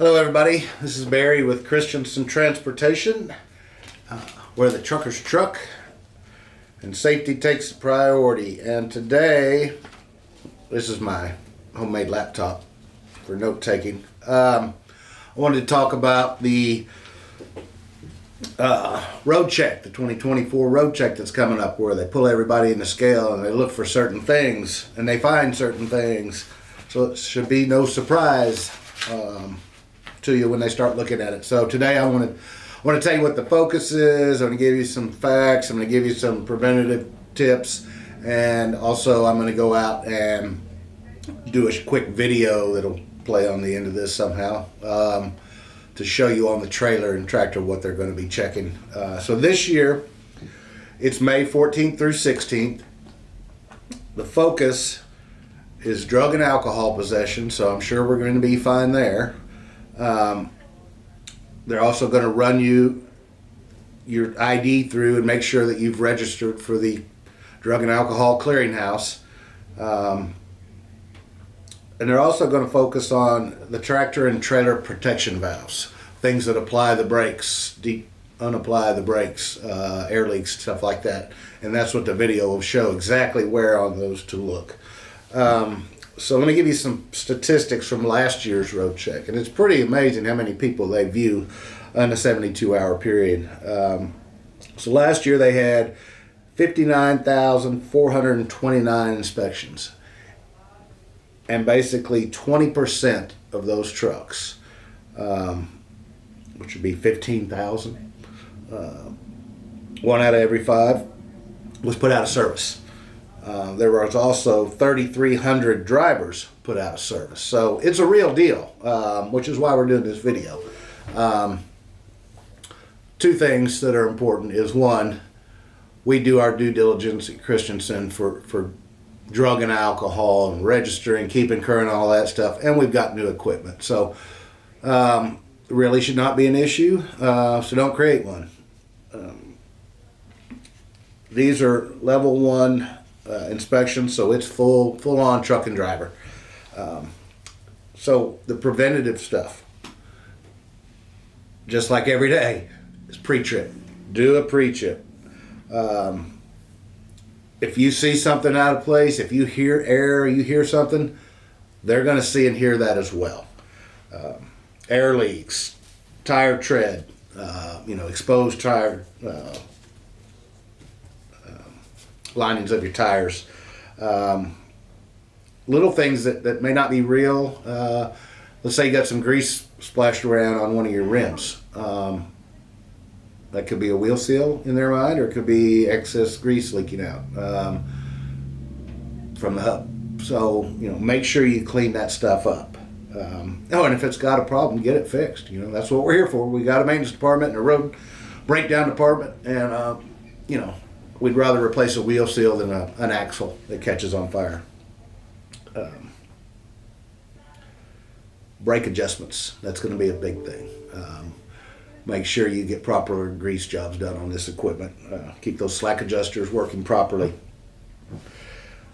Hello everybody, this is Barry with Christenson Transportation, where the truckers truck and safety takes the priority. And today, this is my homemade laptop for note taking. I wanted to talk about the Roadcheck, the 2024 Roadcheck that's coming up, where they pull everybody in the scale and they look for certain things and they find certain things. So it should be no surprise to you when they start looking at it. So today I want to tell you what the focus is. I'm going to give you some facts. I'm going to give you some preventative tips, and also I'm going to go out and do a quick video that'll play on the end of this somehow to show you on the trailer and tractor what they're going to be checking. So this year it's May 14th through 16th. The focus is drug and alcohol possession, so I'm sure we're going to be fine there. They're also going to run your ID through and make sure that you've registered for the Drug and Alcohol Clearinghouse. And they're also going to focus on the tractor and trailer protection valves, things that apply the brakes, unapply the brakes, air leaks, stuff like that. And that's what the video will show, exactly where on those to look. So let me give you some statistics from last year's road check, and it's pretty amazing how many people they view in a 72-hour period. So last year they had 59,429 inspections, and basically 20% of those trucks, which would be 15,000, 1 out of every 5, was put out of service. There was also 3,300 drivers put out of service. So it's a real deal, which is why we're doing this video. Two things that are important is, one, we do our due diligence at Christenson for drug and alcohol and registering, keeping current, all that stuff, and we've got new equipment. So really should not be an issue, so don't create one. These are level 1 inspection, so it's full on truck and driver. So the preventative stuff, just like every day, is pre-trip. Do a pre-trip. If you see something out of place, if you hear air, you hear something, they're going to see and hear that as well. Air leaks, tire tread, exposed tire linings of your tires, little things that may not be real. Let's say you got some grease splashed around on one of your rims. That could be a wheel seal in their mind, or it could be excess grease leaking out from the hub. So make sure you clean that stuff up. And if it's got a problem, get it fixed. That's what we're here for. We got a maintenance department and a road breakdown department, and we'd rather replace a wheel seal than an axle that catches on fire. Brake adjustments, that's going to be a big thing. Make sure you get proper grease jobs done on this equipment. Keep those slack adjusters working properly.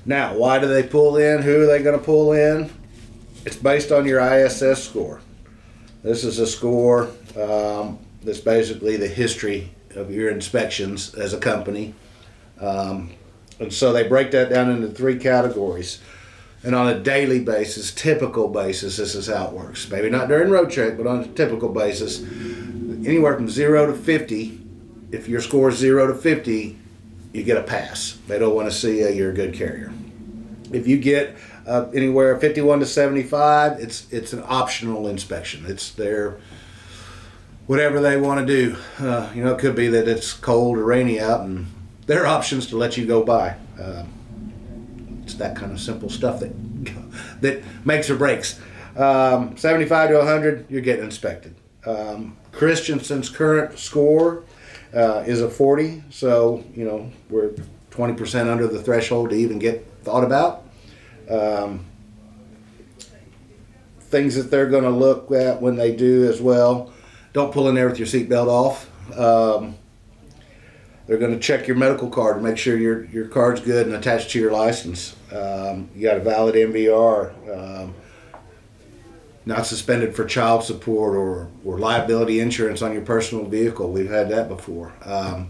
Now, why do they pull in? Who are they going to pull in? It's based on your ISS score. This is a score that's basically the history of your inspections as a company. And so they break that down into 3 categories. And on a daily basis, typical basis, this is how it works. Maybe not during road check, but on a typical basis, anywhere from 0 to 50. If your score is 0 to 50, you get a pass. They don't want to see you're a good carrier. If you get anywhere 51 to 75, it's an optional inspection. It's their whatever they want to do. It could be that it's cold or rainy out, and there are options to let you go by. It's that kind of simple stuff that makes or breaks. 75 to 100, you're getting inspected. Christensen's current score is a 40, so we're 20% under the threshold to even get thought about. Things that they're going to look at when they do as well: don't pull in there with your seatbelt off. They're going to check your medical card to make sure your card's good and attached to your license. You got a valid MVR. not suspended for child support or liability insurance on your personal vehicle. We've had that before.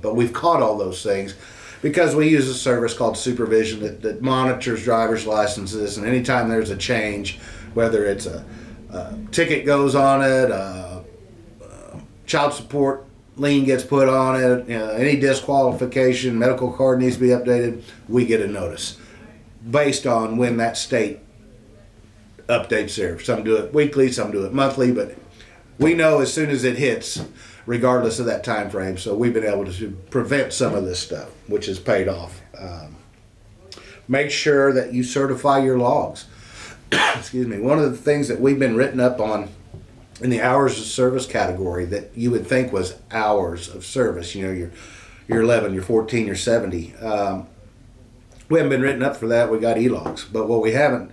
But we've caught all those things because we use a service called Supervision that monitors driver's licenses, and anytime there's a change, whether it's a ticket goes on it, child support lien gets put on it, any disqualification, medical card needs to be updated, we get a notice based on when that state updates there. Some do it weekly, some do it monthly, but we know as soon as it hits, regardless of that time frame. So we've been able to prevent some of this stuff, which has paid off. Make sure that you certify your logs. Excuse me. One of the things that we've been written up on in the hours of service category that you would think was hours of service, you're 11, you're 14, you're 70. We haven't been written up for that. We got e-logs, but what we haven't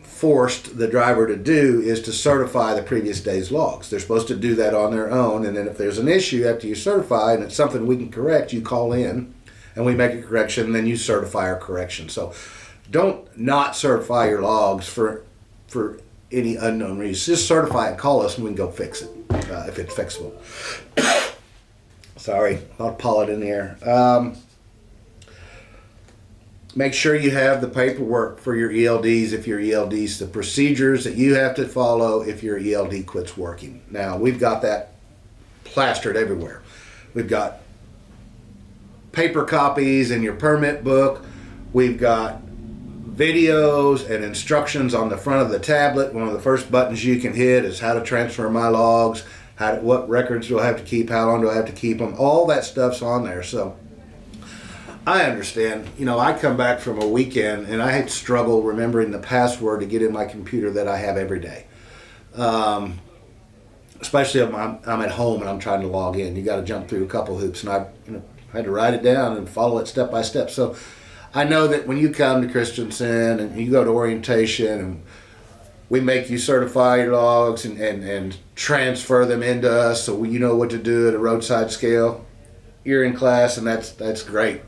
forced the driver to do is to certify the previous day's logs. They're supposed to do that on their own, and then if there's an issue after you certify and it's something we can correct, you call in and we make a correction, and then you certify our correction. So don't not certify your logs for any unknown reason. Just certify it, call us, and we can go fix it if it's fixable. Sorry, I'll pull it in the air. Make sure you have the paperwork for your ELDs if your ELDs, the procedures that you have to follow if your ELD quits working. Now, we've got that plastered everywhere. We've got paper copies in your permit book. We've got videos and instructions on the front of the tablet. One of the first buttons you can hit is how to transfer my logs, what records do I have to keep, how long do I have to keep them. All that stuff's on there. So I understand. I come back from a weekend and I struggle remembering the password to get in my computer that I have every day. Especially if I'm at home and I'm trying to log in. You got to jump through a couple hoops, and I had to write it down and follow it step by step. So I know that when you come to Christenson and you go to orientation and we make you certify your logs and transfer them into us so you know what to do at a roadside scale, you're in class, and that's great.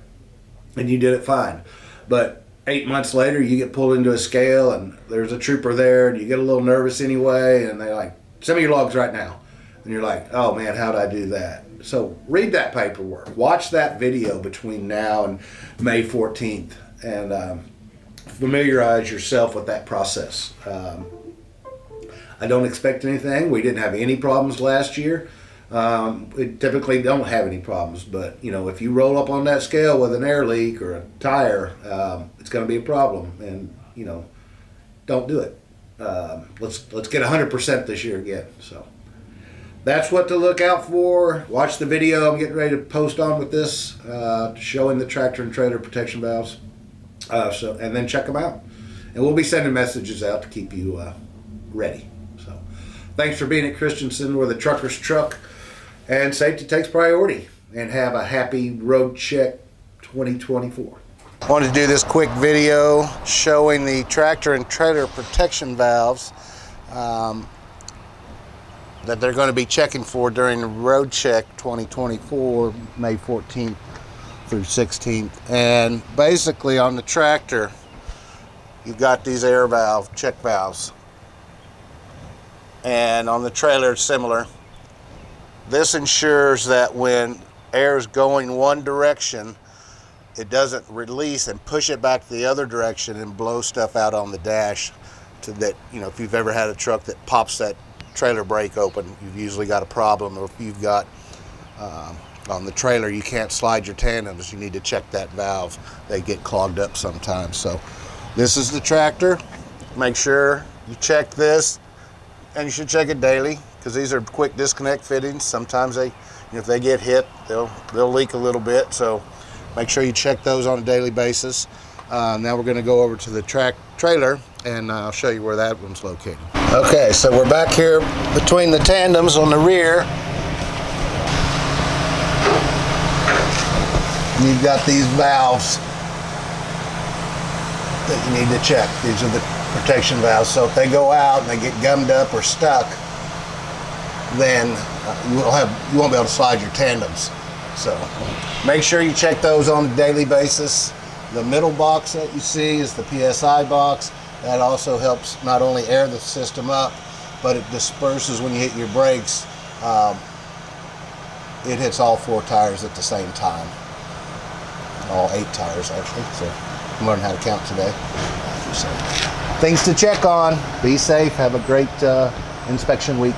And you did it fine. But 8 months later, you get pulled into a scale and there's a trooper there and you get a little nervous anyway, and they're like, send me your logs right now. And you're like, oh man, how'd I do that? So read that paperwork. Watch that video between now and May 14th and familiarize yourself with that process. I don't expect anything. We didn't have any problems last year. We typically don't have any problems, but if you roll up on that scale with an air leak or a tire, it's going to be a problem, and don't do it. Let's get 100% this year again. So that's what to look out for. Watch the video I'm getting ready to post on with this, showing the tractor and trailer protection valves. And then check them out, and we'll be sending messages out to keep you ready. So thanks for being at Christenson, where the trucker's truck. And safety takes priority. And have a happy Roadcheck 2024. I wanted to do this quick video showing the tractor and trailer protection valves that they're going to be checking for during the Roadcheck 2024, May 14th through 16th. And basically on the tractor, you've got these air valve check valves. And on the trailer, it's similar. This ensures that when air is going one direction, it doesn't release and push it back the other direction and blow stuff out on the dash. To that, if you've ever had a truck that pops that trailer brake open, you've usually got a problem. Or if you've got on the trailer, you can't slide your tandems, you need to check that valve. They get clogged up sometimes. So this is the tractor. Make sure you check this, and you should check it daily, because these are quick disconnect fittings. Sometimes if they get hit, they'll leak a little bit. So make sure you check those on a daily basis. Now we're going to go over to the trailer, and I'll show you where that one's located. Okay, so we're back here between the tandems on the rear. You've got these valves that you need to check. These are the protection valves. So if they go out and they get gummed up or stuck, then you won't be able to slide your tandems. So make sure you check those on a daily basis. The middle box that you see is the PSI box. That also helps not only air the system up, but it disperses when you hit your brakes. It hits all 4 tires at the same time. All 8 tires actually, so I'm learning how to count today. So, things to check on. Be safe. Have a great inspection week.